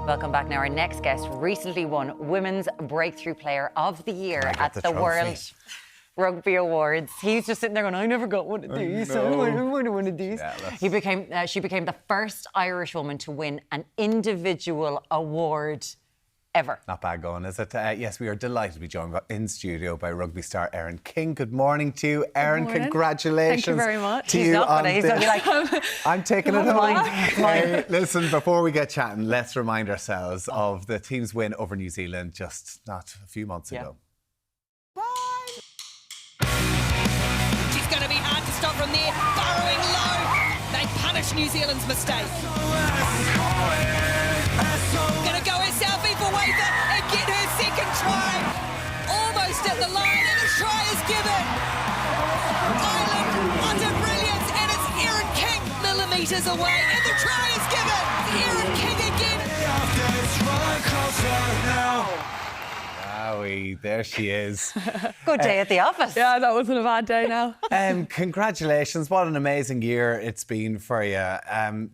Welcome back. Now, our next guest recently won Women's Breakthrough Player of the Year at the World Rugby Awards. He's just sitting there going, I never got one of these. I wanted one of these. Yeah, she became the first Irish woman to win an individual award ever. Not bad going, is it? Yes, we are delighted to be joined in studio by rugby star Erin King. Good morning to you, Erin. Congratulations. Thank you very much. He's not going to. He's going to be like, I'm taking it home. Listen, before we get chatting, let's remind ourselves of the team's win over New Zealand just not a few months ago. She's going to be hard to stop from there, burrowing low. They punish New Zealand's mistake. Going to go herself in for Wather and get her second try. Almost at the line, and the try is given. Ireland under brilliance, and it's Erin King millimetres away, and the try is given. Erin King again. Wowie, there she is. good day at the office. Yeah, that wasn't a bad day now. Congratulations. What an amazing year it's been for you.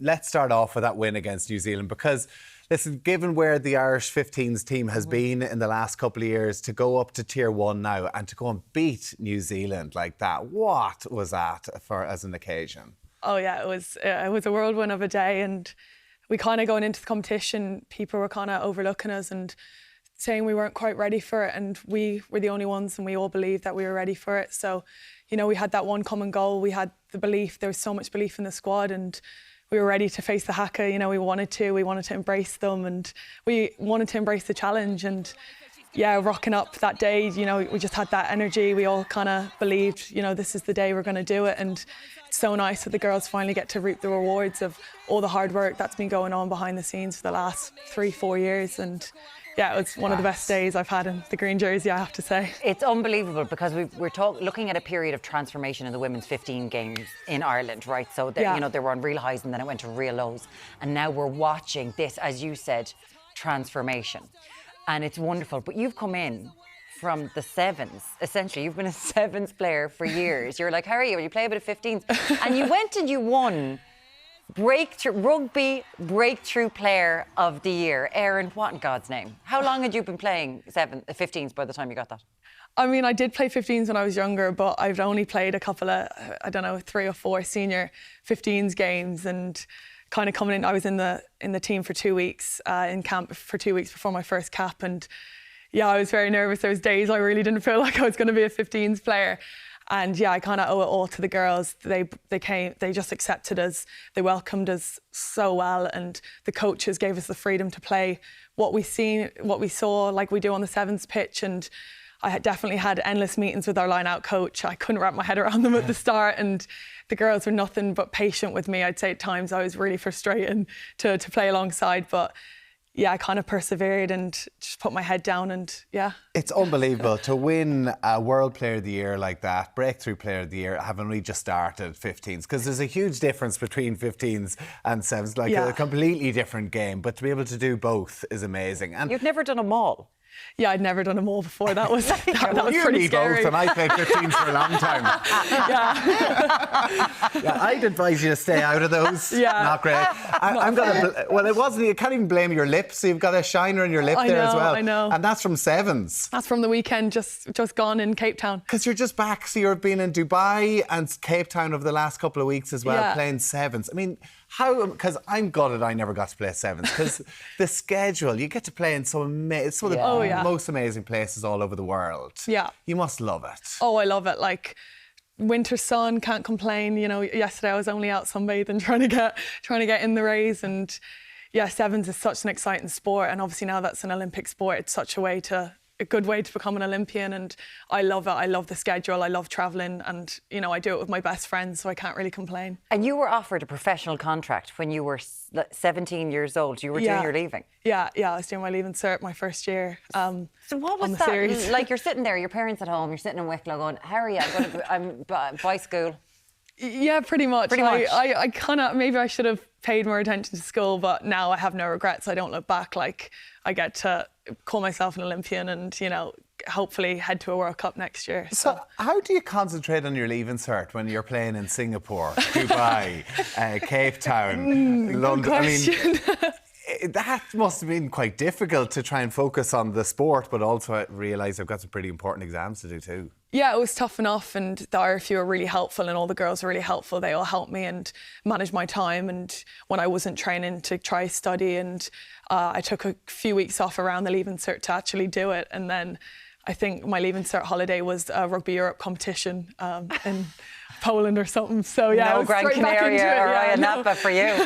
Let's start off with that win against New Zealand because, listen, given where the Irish 15s team has been in the last couple of years, to go up to Tier 1 now and to go and beat New Zealand like that, what was that for as an occasion? Oh yeah, it was a whirlwind of a day, and we kind of going into the competition, people were kind of overlooking us and saying we weren't quite ready for it, and we were the only ones, and we all believed that we were ready for it. So, you know, we had that one common goal. We had the belief. There was so much belief in the squad, and we were ready to face the haka. You know, we wanted to embrace them, and we wanted to embrace the challenge. And yeah, rocking up that day, you know, we just had that energy. We all kind of believed, you know, this is the day we're going to do it. And it's so nice that the girls finally get to reap the rewards of all the hard work that's been going on behind the scenes for the last 3-4 years. And yeah, it was one of the best days I've had in the green jersey, I have to say. It's unbelievable because we're looking at a period of transformation in the women's 15 games in Ireland, right? So, you know, they were on real highs and then it went to real lows. And now we're watching this, as you said, transformation. And it's wonderful. But you've come in from the sevens, essentially. You've been a sevens player for years. You're like, how are you? You play a bit of 15s. And you went and you won Rugby Breakthrough Player of the Year. Erin, what in God's name? How long had you been playing 15s by the time you got that? I mean, I did play 15s when I was younger, but I've only played a couple of, 3 or 4 senior 15s games, and kind of coming in, I was in the team for 2 weeks, in camp for 2 weeks before my first cap, and yeah, I was very nervous. Those days I really didn't feel like I was going to be a 15s player. And yeah, I kind of owe it all to the girls. They came, they just accepted us. They welcomed us so well, and the coaches gave us the freedom to play what we saw, like we do on the sevens pitch. And I had definitely had endless meetings with our line-out coach. I couldn't wrap my head around them at the start, and the girls were nothing but patient with me. I'd say at times I was really frustrating to play alongside, but yeah, I kind of persevered and just put my head down, and yeah. It's unbelievable to win a World Player of the Year like that, Breakthrough Player of the Year, having only just started 15s, because there's a huge difference between 15s and sevens, like a completely different game, but to be able to do both is amazing. And you've never done them all? Yeah, I'd never done them all before. That was pretty scary. Both, and I played 15s for a long time. Yeah, I'd advise you to stay out of those. Yeah, not great. Well, it wasn't. You can't even blame your lips. So you've got a shiner in your lip there as well. I know. And that's from sevens. That's from the weekend just gone in Cape Town. Because you're just back. So you've been in Dubai and Cape Town over the last couple of weeks as well, playing sevens. I mean, how? Because I'm gutted I never got to play sevens, because the schedule, you get to play in some of the most amazing places all over the world. Yeah. You must love it. Oh, I love it. Like, winter sun, can't complain. You know, yesterday I was only out sunbathing, trying to get in the rays. And yeah, sevens is such an exciting sport, and obviously now that's an Olympic sport, it's such a good way to become an Olympian, and I love it. I love the schedule. I love travelling, and you know, I do it with my best friends, so I can't really complain. And you were offered a professional contract when you were 17 years old. You were doing your leaving. Yeah, I was doing my leaving cert my first year. So what was that? Series. Like, you're sitting there, your parents at home, you're sitting in Wicklow going, Harry, I'm by school. Yeah, pretty much. I kind of, maybe I should have paid more attention to school, but now I have no regrets. I don't look back. Like, I get to call myself an Olympian and, you know, hopefully head to a World Cup next year. So how do you concentrate on your leaving cert when you're playing in Singapore, Dubai, Cape Town, London? Good question. I that must have been quite difficult to try and focus on the sport, but also realise I've got some pretty important exams to do too. Yeah, it was tough enough, and the RFU were really helpful, and all the girls were really helpful. They all helped me and manage my time, and when I wasn't training to try study, and I took a few weeks off around the Leaving Cert to actually do it, and then I think my Leaving Cert holiday was a Rugby Europe competition in Poland or something. So yeah, no Gran Canaria or Napa for you.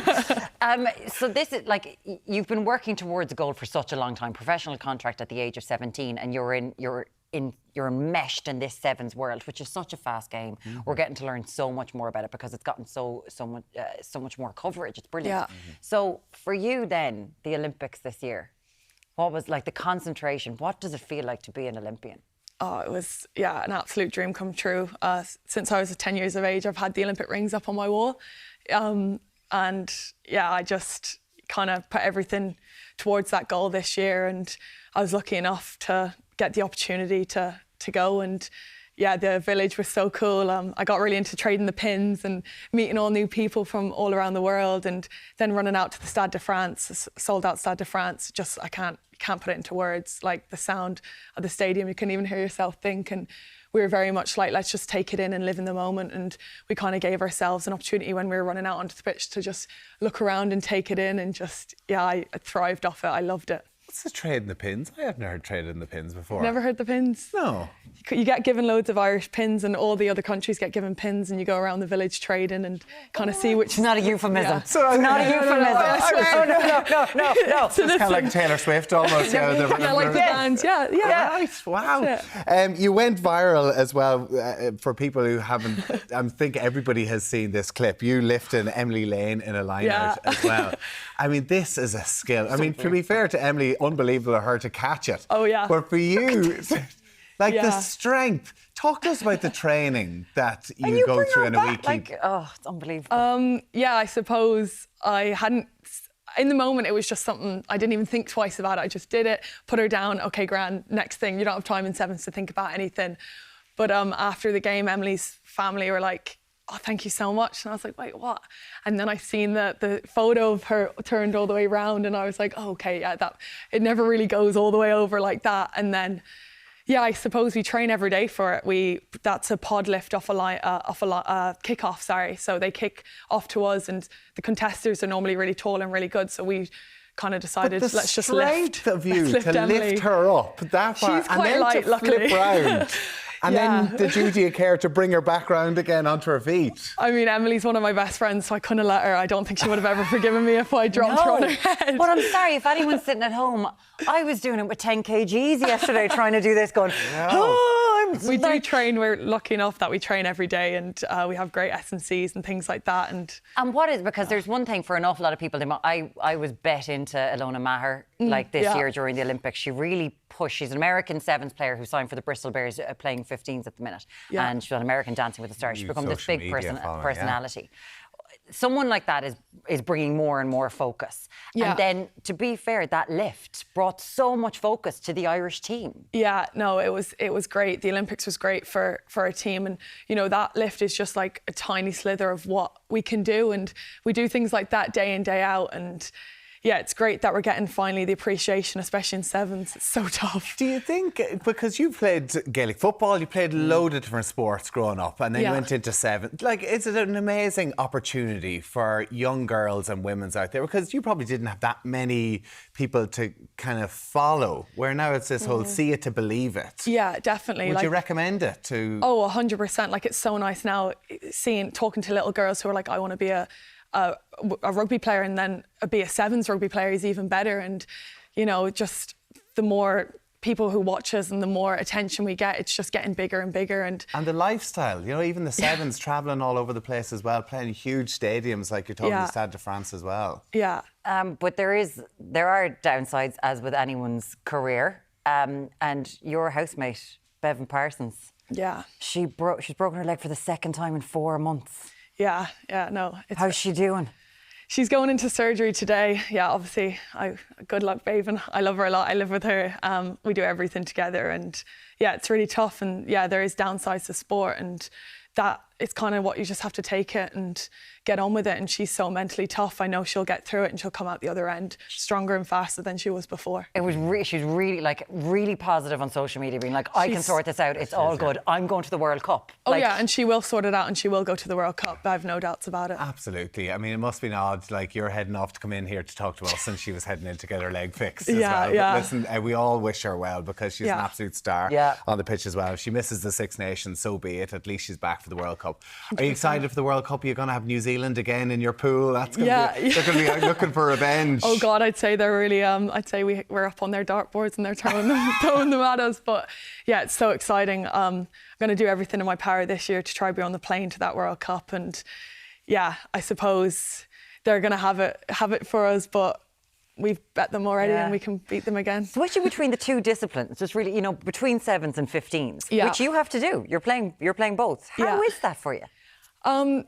So this is like, you've been working towards a goal for such a long time. Professional contract at the age of 17, and you're enmeshed in this sevens world, which is such a fast game. Mm-hmm. We're getting to learn so much more about it because it's gotten so much more coverage. It's brilliant. Yeah. Mm-hmm. So for you then, the Olympics this year, what was like the concentration? What does it feel like to be an Olympian? Oh, it was, an absolute dream come true. Since I was 10 years of age, I've had the Olympic rings up on my wall. I just kind of put everything towards that goal this year, and I was lucky enough to get the opportunity to go, and the village was so cool. I got really into trading the pins and meeting all new people from all around the world, and then running out to the Stade de France, sold out Stade de France. Just, I can't put it into words, like the sound of the stadium. You couldn't even hear yourself think, and we were very much like, let's just take it in and live in the moment. And we kind of gave ourselves an opportunity when we were running out onto the pitch to just look around and take it in, and just, I thrived off it. I loved it. What's the trading the pins? I haven't heard trading the pins before. Never heard the pins? No. You get given loads of Irish pins, and all the other countries get given pins, and you go around the village trading and kind of see which... It's not a euphemism. Yeah. So it's not a euphemism. No. So it's kind of like Taylor Swift almost. like the band. Yeah. Right. Wow. You went viral as well. For people who haven't, I think everybody has seen this clip. You lifting Emily Lane in a line-out as well. I mean, this is a skill. I mean, to be fair to Emily, unbelievable of her to catch it. Oh, yeah. But for you, the strength. Talk to us about the training that you go through in a week. It's unbelievable. I suppose I hadn't... In the moment, it was just something, I didn't even think twice about it. I just did it, put her down. OK, grand, next thing. You don't have time in sevens to think about anything. But after the game, Emily's family were like, oh, thank you so much. And I was like, wait, what? And then I seen the photo of her turned all the way around, and I was like, oh, OK, that it never really goes all the way over like that. And then, I suppose we train every day for it. That's a pod lift off a kick-off, sorry. So they kick off to us, and the contestants are normally really tall and really good. So we kind of decided, let's just lift. The strength of you to lift her up that far, she's quite light, luckily. Flip round. And then the duty of care to bring her back round again onto her feet. I mean, Emily's one of my best friends, so I couldn't let her. I don't think she would have ever forgiven me if I dropped her on her head. But I'm sorry, if anyone's sitting at home, I was doing it with 10 kgs yesterday trying to do this, going, we do train. We're lucky enough that we train every day, and we have great S&Cs and things like that. And what is, because there's one thing for an awful lot of people, I was bet into Ilona Maher this year during the Olympics. She really pushed. She's an American sevens player who signed for the Bristol Bears, playing 15s at the minute. Yeah. And she's on American Dancing with the Stars. She's become this big personality. Someone like that is bringing more and more focus. Yeah. And then, to be fair, that lift brought so much focus to the Irish team. Yeah, no, it was great. The Olympics was great for our team, and that lift is just like a tiny slither of what we can do, and we do things like that day in, day out, and it's great that we're getting finally the appreciation, especially in sevens. It's so tough. Do you think, because you played Gaelic football, you played a load of different sports growing up, and then you went into sevens, is it an amazing opportunity for young girls and women's out there? Because you probably didn't have that many people to kind of follow, where now it's this whole see it to believe it. Yeah, definitely. Would you recommend it to... Oh, 100%. It's so nice now talking to little girls who are like, I want to be a rugby player, and then be a sevens rugby player is even better. And just the more people who watch us and the more attention we get, it's just getting bigger and bigger. And the lifestyle, even the sevens travelling all over the place as well, playing huge stadiums like you're talking the Stade de France as well. Yeah. But there are downsides, as with anyone's career. And your housemate, Bevan Parsons, she's broken her leg for the second time in 4 months. Yeah, no. How's she doing? She's going into surgery today. Yeah, obviously, good luck, Bevan. I love her a lot. I live with her. We do everything together, and it's really tough. And there is downsides to sport, and that it's kind of what you just have to take it and get on with it. And she's so mentally tough. I know she'll get through it and she'll come out the other end stronger and faster than she was before. She's really positive on social media, being like, I can sort this out. It's all good. I'm going to the World Cup. Oh yeah, and she will sort it out and she will go to the World Cup. I have no doubts about it. Absolutely. I mean, it must be odd, like you're heading off to come in here to talk to us and she was heading in to get her leg fixed as well. Yeah. But listen, we all wish her well because she's an absolute star on the pitch as well. If she misses the Six Nations, so be it. At least she's back for the World Cup. 100%. Are you excited for the World Cup? Are you going to have New Zealand again in your pool? That's going to be, they're going to be out looking for revenge. Oh God, I'd say they're really, I'd say we're up on their dartboards and they're throwing them at us. But yeah, it's so exciting. I'm going to do everything in my power this year to try to be on the plane to that World Cup. And yeah, I suppose they're going to have it for us, but we've bet them already and we can beat them again. Switching between the two disciplines, just really, between 7s and 15s, which you have to do. You're playing both. How is that for you? I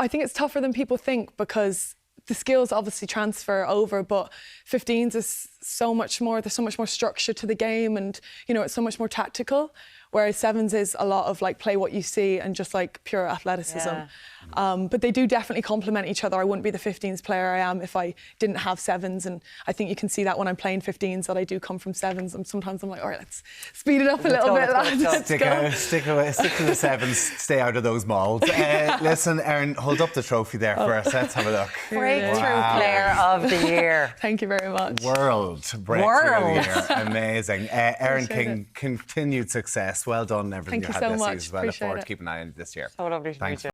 think it's tougher than people think because the skills obviously transfer over, but 15s is so much more, there's so much more structure to the game and, it's so much more tactical. Whereas 7s is a lot of like play what you see and just like pure athleticism. But they do definitely complement each other. I wouldn't be the 15s player I am if I didn't have 7s. And I think you can see that when I'm playing 15s that I do come from 7s. And sometimes I'm like, all right, let's speed it up a little bit. Stick to the 7s, stay out of those moulds. Listen, Erin, hold up the trophy there for us. Let's have a look. Breakthrough Player of the Year. Thank you very much. World Breakthrough of the Year. Amazing. Erin King, continued success. Well done, everything Thank you you had so this much. season as well. Look Appreciate forward it. to keeping an eye on it this year. So lovely to meet you.